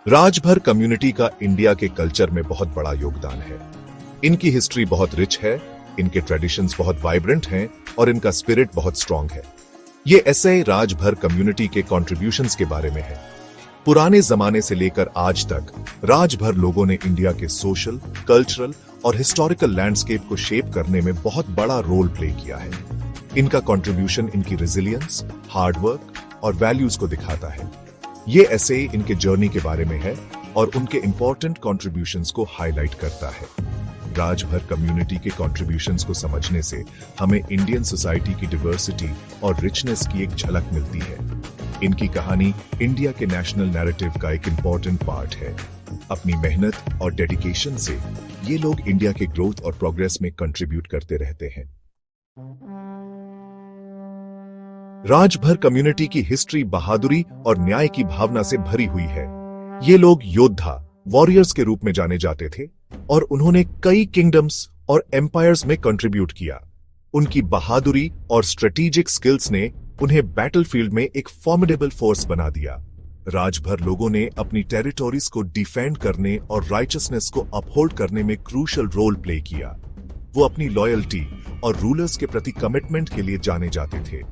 Rajbhar community का India के culture में बहुत बड़ा योगदान है। इनकी हिस्ट्री बहुत रिच है, इनके ट्रेडिशंस बहुत वाइब्रेंट हैं और इनका स्पिरिट बहुत स्ट्रांग है। ये एसे राजभर कम्युनिटी के कंट्रीब्यूशंस के बारे में है। पुराने जमाने से लेकर आज तक राजभर लोगों ने इंडिया के सोशल, कल्चरल और हिस्टोरिकल लैंडस्केप को शेप करने में बहुत बड़ा रोल प्ले किया है। इनका कंट्रीब्यूशन इनकी रेजिलियंस, हार्डवर्क और वैल्यूज को दिखाता है। ये ऐसे इनके जर्नी के बारे में है और उनके इंपॉर्टेंट कंट्रीब्यूशंस को हाईलाइट करता है। राजभर कम्युनिटी के कंट्रीब्यूशंस को समझने से हमें इंडियन सोसाइटी की डाइवर्सिटी और रिचनेस की एक झलक मिलती है। इनकी कहानी इंडिया के नेशनल नैरेटिव का एक इंपॉर्टेंट पार्ट है। अपनी मेहनत और डेडिकेशन से ये लोग इंडिया के ग्रोथ और प्रोग्रेस में कंट्रीब्यूट करते रहते हैं। राजभर कम्युनिटी की हिस्ट्री बहादुरी और न्याय की भावना से भरी हुई है। ये लोग योद्धा, वॉरियर्स के रूप में जाने जाते थे और उन्होंने कई किंगडम्स और एम्पायर्स में कंट्रीब्यूट किया। उनकी बहादुरी और स्ट्रेटेजिक स्किल्स ने उन्हें बैटलफील्ड में एक फॉर्मिडेबल फोर्स बना दिया। राजभर लोगों ने अपनी टेरिटोरीज को डिफेंड करने और राइचसनेस को अपहोल्ड करने में क्रूशियल रोल प्ले किया। वो अपनी लॉयल्टी और रूलर्स के प्रति कमिटमेंट के लिए जाने जाते थे।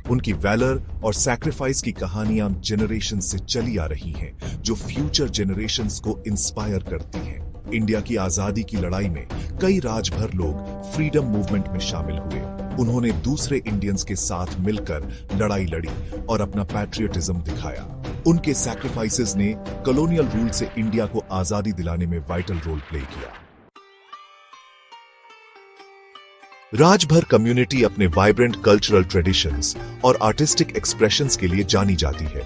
उनकी वैलर और सैक्रिफाइस की कहानियां जनरेशन से चली आ रही हैं, जो फ्यूचर जनरेशंस को इंस्पायर करती हैं। इंडिया की आजादी की लड़ाई में कई राजभर लोग फ्रीडम मूवमेंट में शामिल हुए। उन्होंने दूसरे इंडियंस के साथ मिलकर लड़ाई लड़ी और अपना पैट्रियटिज्म दिखाया। उनके सैक्रिफाइसेस ने कॉलोनियल रूल से इंडिया को आजादी दिलाने में वाइटल रोल प्ले किया। राजभर कम्युनिटी अपने वाइब्रेंट कल्चरल ट्रेडिशंस और आर्टिस्टिक एक्सप्रेशंस के लिए जानी जाती है।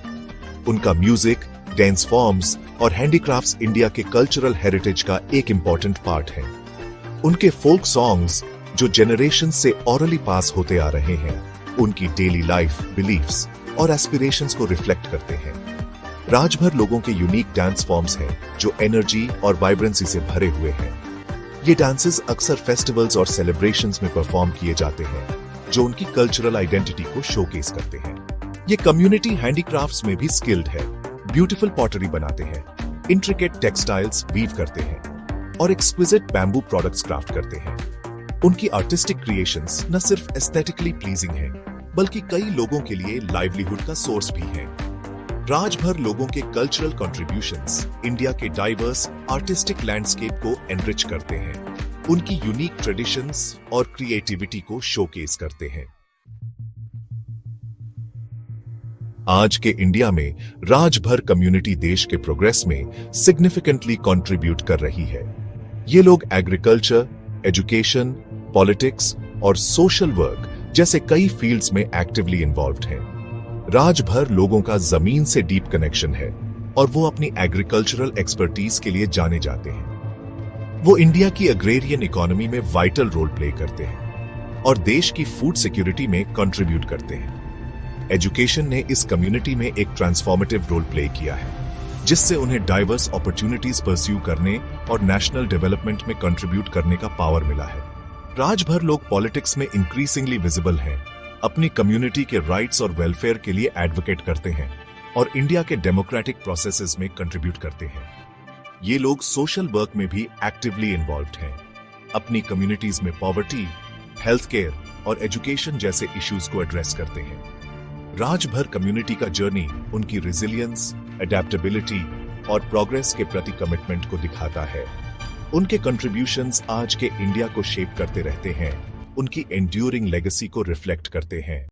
उनका म्यूजिक, डांस फॉर्म्स और हैंडीक्राफ्ट्स इंडिया के कल्चरल हेरिटेज का एक इंपॉर्टेंट पार्ट है। उनके फोक सॉन्ग्स जो जनरेशन से ऑरली पास होते आ रहे हैं, उनकी डेली लाइफ, बिलीफ्स और एस्पिरेशंस को रिफ्लेक्ट करते हैं। राजभर लोगों के यूनिक डांस फॉर्म्स हैं जो एनर्जी और वाइब्रेंसी से भरे हुए हैं। ये डांसेस अक्सर फेस्टिवल्स और सेलिब्रेशंस में परफॉर्म किए जाते हैं, जो उनकी कल्चरल आइडेंटिटी को शोकेस करते हैं। ये कम्युनिटी हैंडीक्राफ्ट्स में भी स्किल्ड है। ब्यूटीफुल पॉटरी बनाते हैं, इंट्रिकेट टेक्सटाइल्स वीव करते हैं और एक्सक्विजिट बैम्बू प्रोडक्ट्स क्राफ्ट करते हैं। उनकी आर्टिस्टिक क्रिएशंस न सिर्फ एस्थेटिकली प्लीजिंग हैं, बल्कि कई लोगों के लिए लाइवलीहुड का सोर्स भी हैं। राजभर लोगों के कल्चरल कंट्रीब्यूशंस इंडिया के डाइवर्स आर्टिस्टिक लैंडस्केप को एनरिच करते हैं, उनकी यूनिक ट्रेडिशंस और क्रिएटिविटी को शोकेस करते हैं। आज के इंडिया में राजभर कम्युनिटी देश के प्रोग्रेस में सिग्निफिकेंटली कंट्रीब्यूट कर रही है। ये लोग एग्रीकल्चर, एजुकेशन, पॉलिटिक्स और सोशल वर्क जैसे कई फील्ड्स में एक्टिवली इन्वॉल्व्ड हैं। राजभर लोगों का जमीन से डीप कनेक्शन है और वो अपनी एग्रीकल्चरल एक्सपर्टीज के लिए जाने जाते हैं। वो इंडिया की अग्रेरियन इकोनॉमी में वाइटल रोल प्ले करते हैं और देश की फूड सिक्योरिटी में कंट्रीब्यूट करते हैं। एजुकेशन ने इस कम्युनिटी में एक ट्रांसफॉर्मेटिव रोल प्ले किया है, जिससे उन्हें डाइवर्स अपॉर्चुनिटीज परस्यू करने और नेशनल डेवलपमेंट में कंट्रीब्यूट करने का पावर मिला है। राजभर लोग पॉलिटिक्स में इंक्रीजिंगली विजिबल हैं, अपनी कम्युनिटी के राइट्स और वेलफेयर के लिए एडवोकेट करते हैं और इंडिया के डेमोक्रेटिक प्रोसेसेस में कंट्रीब्यूट करते हैं। ये लोग सोशल वर्क में भी एक्टिवली इन्वॉल्व्ड हैं, अपनी कम्युनिटीज में पॉवर्टी, हेल्थ केयर और एजुकेशन जैसे इश्यूज को एड्रेस करते हैं। राजभर कम्युनिटी का जर्नी उनकी रेजिलियंस, अडेप्टेबिलिटी और प्रोग्रेस के प्रति कमिटमेंट को दिखाता है। उनके कंट्रीब्यूशंस आज के इंडिया को शेप करते रहते हैं, उनकी एंड्यूरिंग लेगेसी को रिफ्लेक्ट करते हैं।